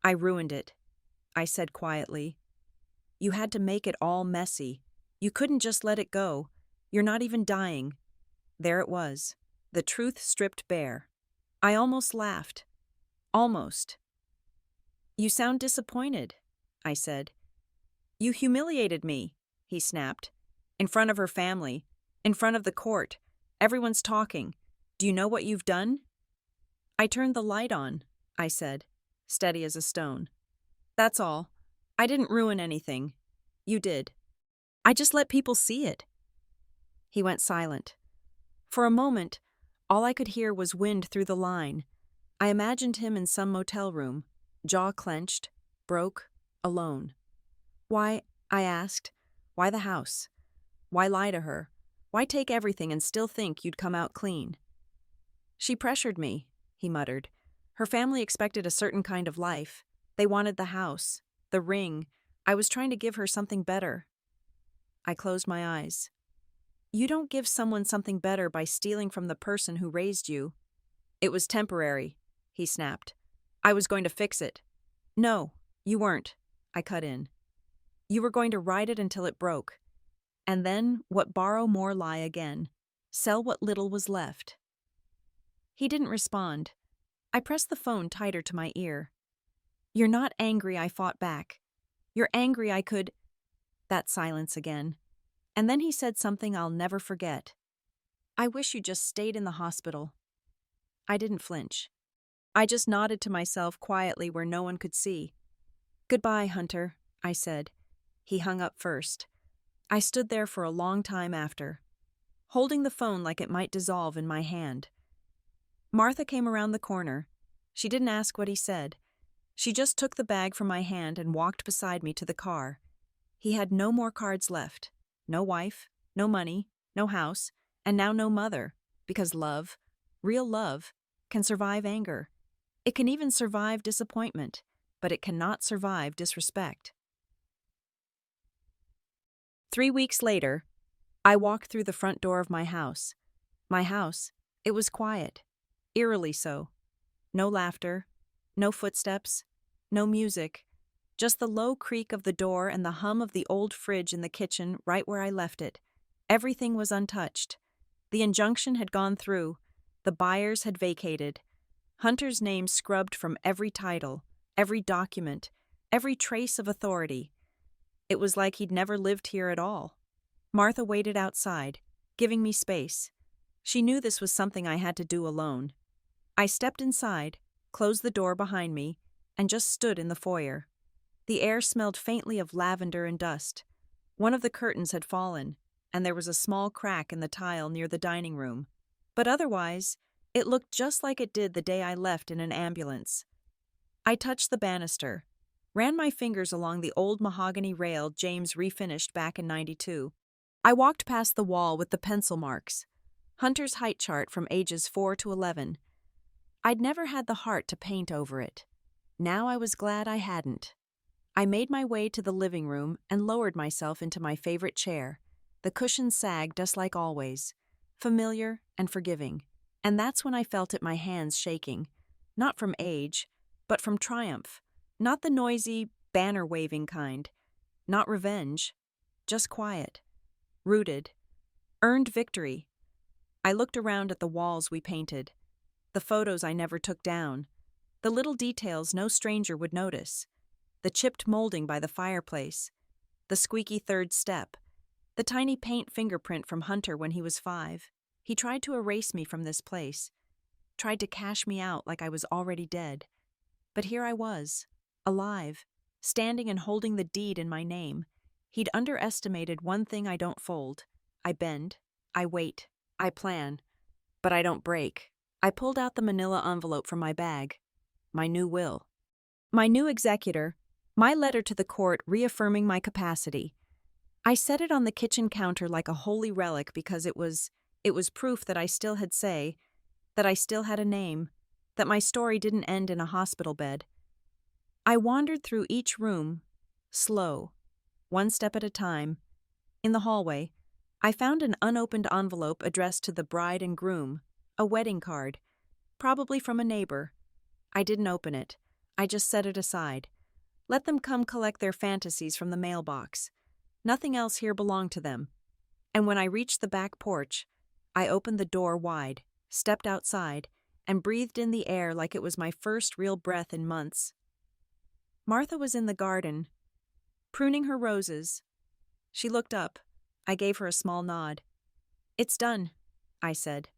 S1: I ruined it, I said quietly. You had to make it all messy. You couldn't just let it go. You're not even dying. There it was, the truth stripped bare. I almost laughed. Almost. You sound disappointed, I said. You humiliated me, he snapped. In front of her family, in front of the court. Everyone's talking. Do you know what you've done? I turned the light on, I said, steady as a stone. That's all. I didn't ruin anything. You did. I just let people see it. He went silent. For a moment, all I could hear was wind through the line. I imagined him in some motel room, jaw clenched, broke, alone. Why, I asked, why the house? Why lie to her? Why take everything and still think you'd come out clean? She pressured me, he muttered. Her family expected a certain kind of life. They wanted the house, the ring. I was trying to give her something better. I closed my eyes. You don't give someone something better by stealing from the person who raised you. It was temporary, he snapped. I was going to fix it. No, you weren't, I cut in. You were going to ride it until it broke. And then, what borrow more lie again. Sell what little was left. He didn't respond. I pressed the phone tighter to my ear. You're not angry, I fought back. You're angry I could... That silence again. And then he said something I'll never forget. I wish you just stayed in the hospital. I didn't flinch. I just nodded to myself quietly where no one could see. Goodbye, Hunter, I said. He hung up first. I stood there for a long time after, holding the phone like it might dissolve in my hand. Martha came around the corner. She didn't ask what he said. She just took the bag from my hand and walked beside me to the car. He had no more cards left. No wife, no money, no house, and now no mother, because love, real love, can survive anger. It can even survive disappointment, but it cannot survive disrespect. 3 weeks later, I walked through the front door of my house. My house, it was quiet, eerily so. No laughter, no footsteps, no music, just the low creak of the door and the hum of the old fridge in the kitchen right where I left it. Everything was untouched. The injunction had gone through. The buyers had vacated. Hunter's name scrubbed from every title, every document, every trace of authority. It was like he'd never lived here at all. Martha waited outside, giving me space. She knew this was something I had to do alone. I stepped inside, closed the door behind me, and just stood in the foyer. The air smelled faintly of lavender and dust. One of the curtains had fallen, and there was a small crack in the tile near the dining room. But otherwise, it looked just like it did the day I left in an ambulance. I touched the banister, ran my fingers along the old mahogany rail James refinished back in '92. I walked past the wall with the pencil marks, Hunter's height chart from ages 4 to 11. I'd never had the heart to paint over it. Now I was glad I hadn't. I made my way to the living room and lowered myself into my favorite chair. The cushions sagged just like always, familiar and forgiving. And that's when I felt it, my hands shaking, not from age, but from triumph. Not the noisy, banner-waving kind. Not revenge. Just quiet. Rooted. Earned victory. I looked around at the walls we painted, the photos I never took down, the little details no stranger would notice, the chipped molding by the fireplace, the squeaky third step, the tiny paint fingerprint from Hunter when he was 5. He tried to erase me from this place, tried to cash me out like I was already dead. But here I was, alive, standing and holding the deed in my name. He'd underestimated one thing I don't fold. I bend, I wait, I plan, but I don't break. I pulled out the manila envelope from my bag. My new will. My new executor. My letter to the court reaffirming my capacity. I set it on the kitchen counter like a holy relic because it was proof that I still had say, that I still had a name, that my story didn't end in a hospital bed. I wandered through each room, slow, one step at a time. In the hallway, I found an unopened envelope addressed to the bride and groom, a wedding card, probably from a neighbor. I didn't open it. I just set it aside. Let them come collect their fantasies from the mailbox. Nothing else here belonged to them. And when I reached the back porch, I opened the door wide, stepped outside, and breathed in the air like it was my first real breath in months. Martha was in the garden, pruning her roses. She looked up. I gave her a small nod. "It's done," I said.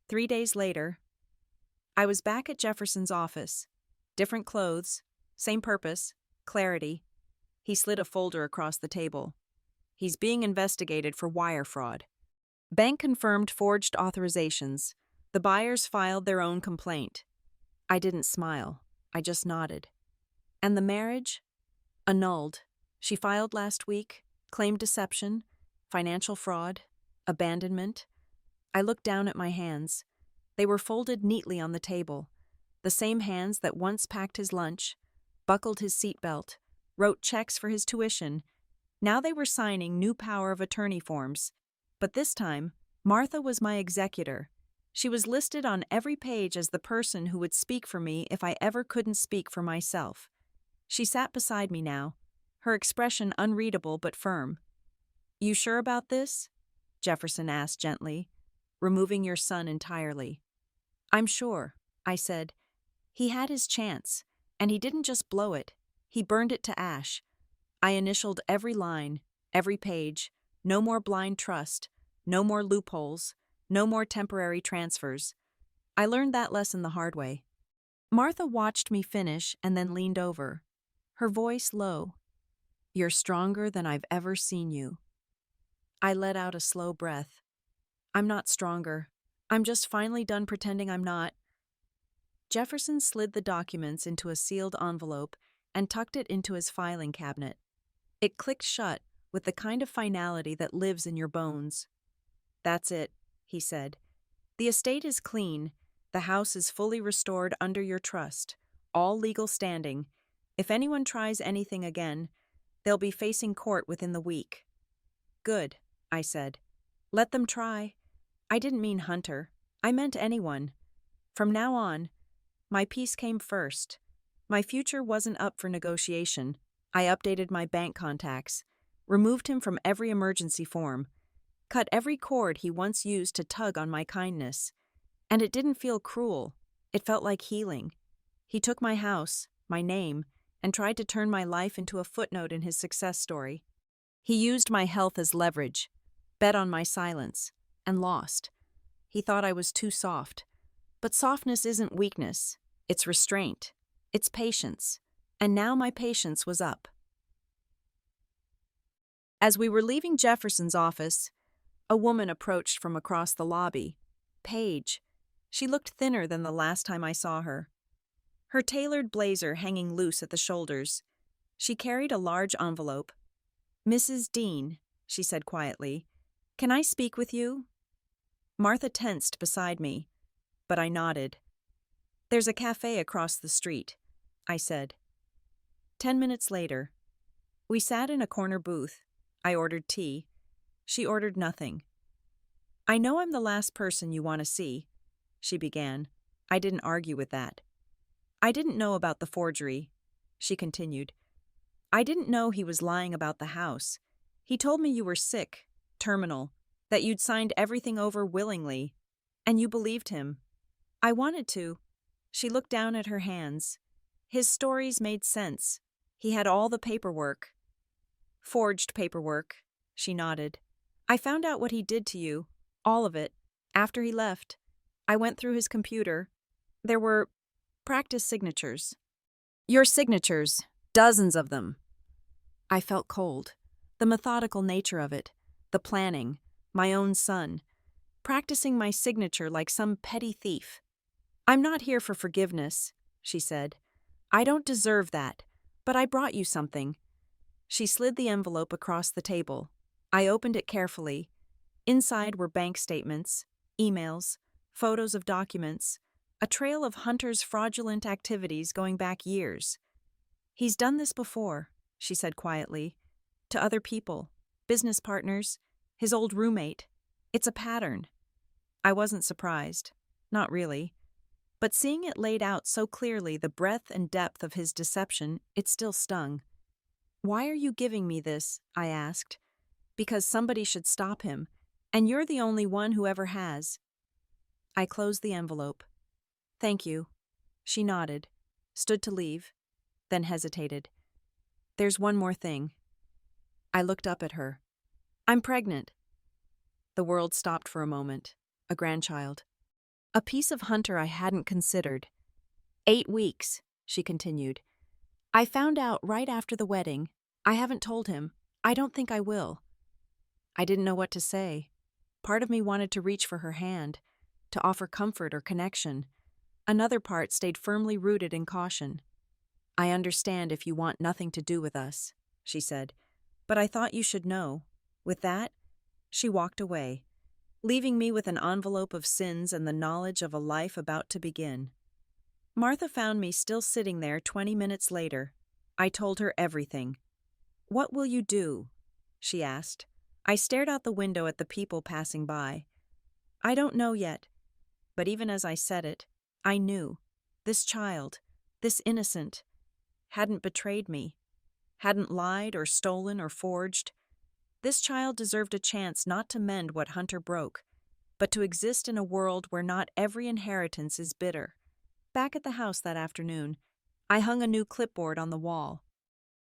S1: 3 days later, I was back at Jefferson's office. Different clothes, same purpose, clarity. He slid a folder across the table. "He's being investigated for wire fraud. Bank confirmed forged authorizations. The buyers filed their own complaint." I didn't smile. I just nodded. "And the marriage?" "Annulled. She filed last week, claimed deception, financial fraud, abandonment." I looked down at my hands. They were folded neatly on the table. The same hands that once packed his lunch, buckled his seatbelt, wrote checks for his tuition. Now they were signing new power of attorney forms. But this time, Martha was my executor. She was listed on every page as the person who would speak for me if I ever couldn't speak for myself. She sat beside me now, her expression unreadable but firm. "You sure about this?" Jefferson asked gently, "removing your son entirely." "I'm sure," I said. He had his chance, and he didn't just blow it. He burned it to ash. I initialed every line, every page. No more blind trust, no more loopholes, no more temporary transfers. I learned that lesson the hard way. Martha watched me finish and then leaned over, her voice low. "You're stronger than I've ever seen you." I let out a slow breath. "I'm not stronger. I'm just finally done pretending I'm not." Jefferson slid the documents into a sealed envelope and tucked it into his filing cabinet. It clicked shut with the kind of finality that lives in your bones. "That's it," he said. "The estate is clean. The house is fully restored under your trust, all legal standing. If anyone tries anything again, they'll be facing court within the week." "Good," I said. "Let them try." I didn't mean Hunter. I meant anyone. From now on, my peace came first. My future wasn't up for negotiation. I updated my bank contacts, removed him from every emergency form, cut every cord he once used to tug on my kindness. And it didn't feel cruel. It felt like healing. He took my house, my name, and tried to turn my life into a footnote in his success story. He used my health as leverage, bet on my silence, and lost. He thought I was too soft. But softness isn't weakness. It's restraint. It's patience. And now my patience was up. As we were leaving Jefferson's office, a woman approached from across the lobby. Paige. She looked thinner than the last time I saw her. Her tailored blazer hanging loose at the shoulders. She carried a large envelope. "Mrs. Dean," she said quietly, "can I speak with you?" Martha tensed beside me, but I nodded. "There's a cafe across the street," I said. 10 minutes later, we sat in a corner booth. I ordered tea. She ordered nothing. "I know I'm the last person you want to see," she began. I didn't argue with that. "I didn't know about the forgery," she continued. "I didn't know he was lying about the house. He told me you were sick, terminal, that you'd signed everything over willingly, and you believed him. I wanted to. She looked down at her hands. His stories made sense. He had all the paperwork. Forged paperwork, she nodded. I found out what he did to you, all of it, after he left. I went through his computer. There were practice signatures. Your signatures, dozens of them. I felt cold. The methodical nature of it, the planning, my own son, practicing my signature like some petty thief. I'm not here for forgiveness, she said. I don't deserve that, but I brought you something. She slid the envelope across the table. I opened it carefully. Inside were bank statements, emails, photos of documents, a trail of Hunter's fraudulent activities going back years. He's done this before, she said quietly, to other people, business partners, his old roommate. It's a pattern. I wasn't surprised. Not really. But seeing it laid out so clearly, the breadth and depth of his deception, it still stung. Why are you giving me this? I asked. Because somebody should stop him, and you're the only one who ever has. I closed the envelope. Thank you. She nodded, stood to leave, then hesitated. There's one more thing. I looked up at her. I'm pregnant. The world stopped for a moment. A grandchild. A piece of Hunter I hadn't considered. 8 weeks, she continued. I found out right after the wedding. I haven't told him. I don't think I will. I didn't know what to say. Part of me wanted to reach for her hand, to offer comfort or connection. Another part stayed firmly rooted in caution. I understand if you want nothing to do with us, she said, but I thought you should know. With that, she walked away, leaving me with an envelope of sins and the knowledge of a life about to begin. Martha found me still sitting there 20 minutes later. I told her everything. What will you do? She asked. I stared out the window at the people passing by. I don't know yet, but even as I said it, I knew. This child, this innocent, hadn't betrayed me, hadn't lied or stolen or forged. This child deserved a chance not to mend what Hunter broke, but to exist in a world where not every inheritance is bitter. Back at the house that afternoon, I hung a new clipboard on the wall.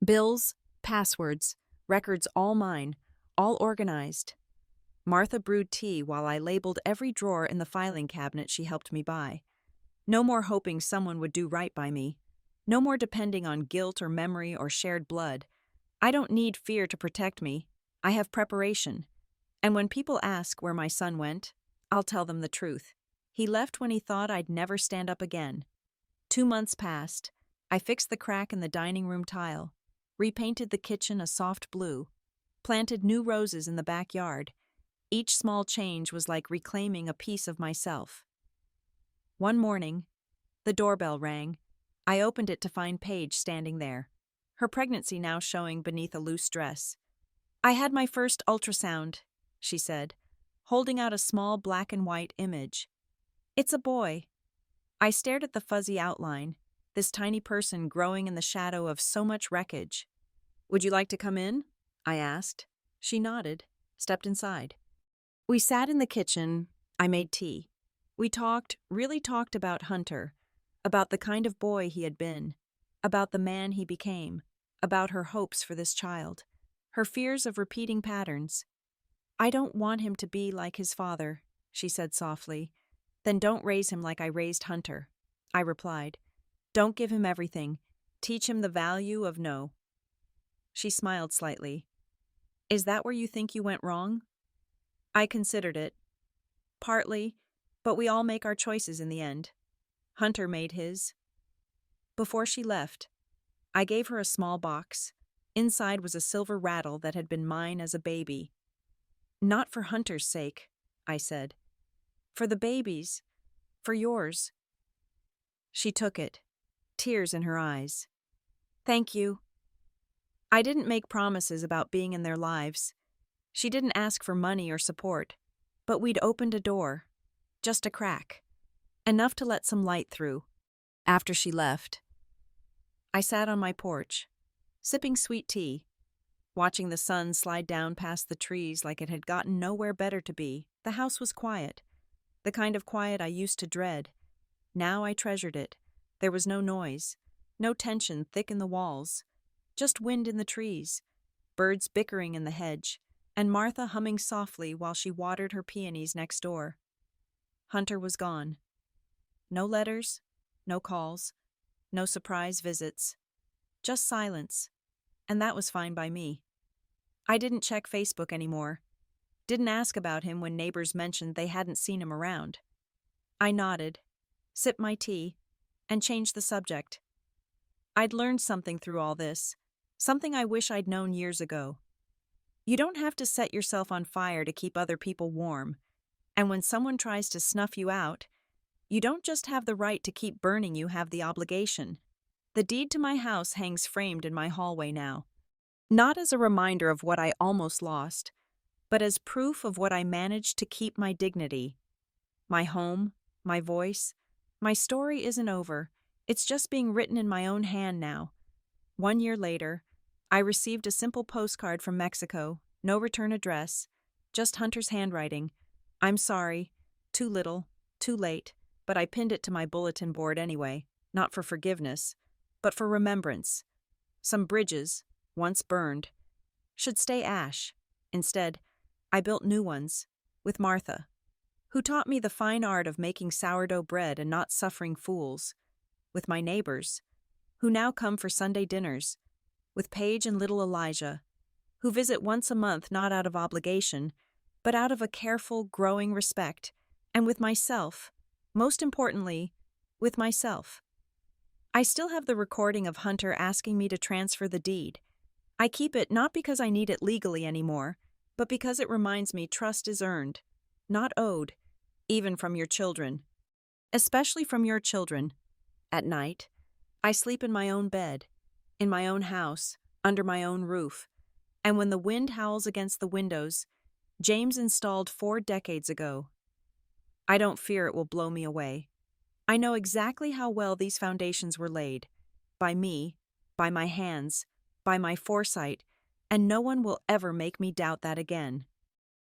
S1: Bills, passwords, records all mine, all organized. Martha brewed tea while I labeled every drawer in the filing cabinet she helped me buy. No more hoping someone would do right by me. No more depending on guilt or memory or shared blood. I don't need fear to protect me. I have preparation. And when people ask where my son went, I'll tell them the truth. He left when he thought I'd never stand up again. 2 months passed. I fixed the crack in the dining room tile, repainted the kitchen a soft blue, planted new roses in the backyard. Each small change was like reclaiming a piece of myself. One morning, the doorbell rang. I opened it to find Paige standing there, her pregnancy now showing beneath a loose dress. I had my first ultrasound, she said, holding out a small black and white image. It's a boy. I stared at the fuzzy outline, this tiny person growing in the shadow of so much wreckage. Would you like to come in? I asked. She nodded, stepped inside. We sat in the kitchen. I made tea. We really talked about Hunter, about the kind of boy he had been, about the man he became, about her hopes for this child, her fears of repeating patterns. I don't want him to be like his father, she said softly. Then don't raise him like I raised Hunter, I replied. Don't give him everything. Teach him the value of no. She smiled slightly. Is that where you think you went wrong? I considered it. Partly, but we all make our choices in the end. Hunter made his. Before she left, I gave her a small box. Inside was a silver rattle that had been mine as a baby. Not for Hunter's sake, I said. For the baby's. For yours. She took it, tears in her eyes. Thank you. I didn't make promises about being in their lives. She didn't ask for money or support, but we'd opened a door, just a crack, enough to let some light through. After she left, I sat on my porch, sipping sweet tea. Watching the sun slide down past the trees like it had gotten nowhere better to be, the house was quiet. The kind of quiet I used to dread. Now I treasured it. There was no noise, no tension thick in the walls, just wind in the trees, birds bickering in the hedge, and Martha humming softly while she watered her peonies next door. Hunter was gone. No letters, no calls, no surprise visits. Just silence, and that was fine by me. I didn't check Facebook anymore. Didn't ask about him when neighbors mentioned they hadn't seen him around. I nodded, sipped my tea, and changed the subject. I'd learned something through all this, something I wish I'd known years ago. You don't have to set yourself on fire to keep other people warm, and when someone tries to snuff you out, you don't just have the right to keep burning, you have the obligation. The deed to my house hangs framed in my hallway now, not as a reminder of what I almost lost, but as proof of what I managed to keep: my dignity. My home, my voice, my story isn't over. It's just being written in my own hand now. 1 year later, I received a simple postcard from Mexico, no return address, just Hunter's handwriting. I'm sorry, too little, too late, but I pinned it to my bulletin board anyway, not for forgiveness, but for remembrance. Some bridges, once burned, should stay ash. Instead, I built new ones, with Martha, who taught me the fine art of making sourdough bread and not suffering fools, with my neighbors, who now come for Sunday dinners, with Paige and little Elijah, who visit once a month not out of obligation, but out of a careful, growing respect, and with myself, most importantly, with myself. I still have the recording of Hunter asking me to transfer the deed. I keep it not because I need it legally anymore, but because it reminds me trust is earned, not owed, even from your children. Especially from your children. At night, I sleep in my own bed, in my own house, under my own roof, and when the wind howls against the windows, James installed 4 decades ago, I don't fear it will blow me away. I know exactly how well these foundations were laid, by me, by my hands, by my foresight, and no one will ever make me doubt that again.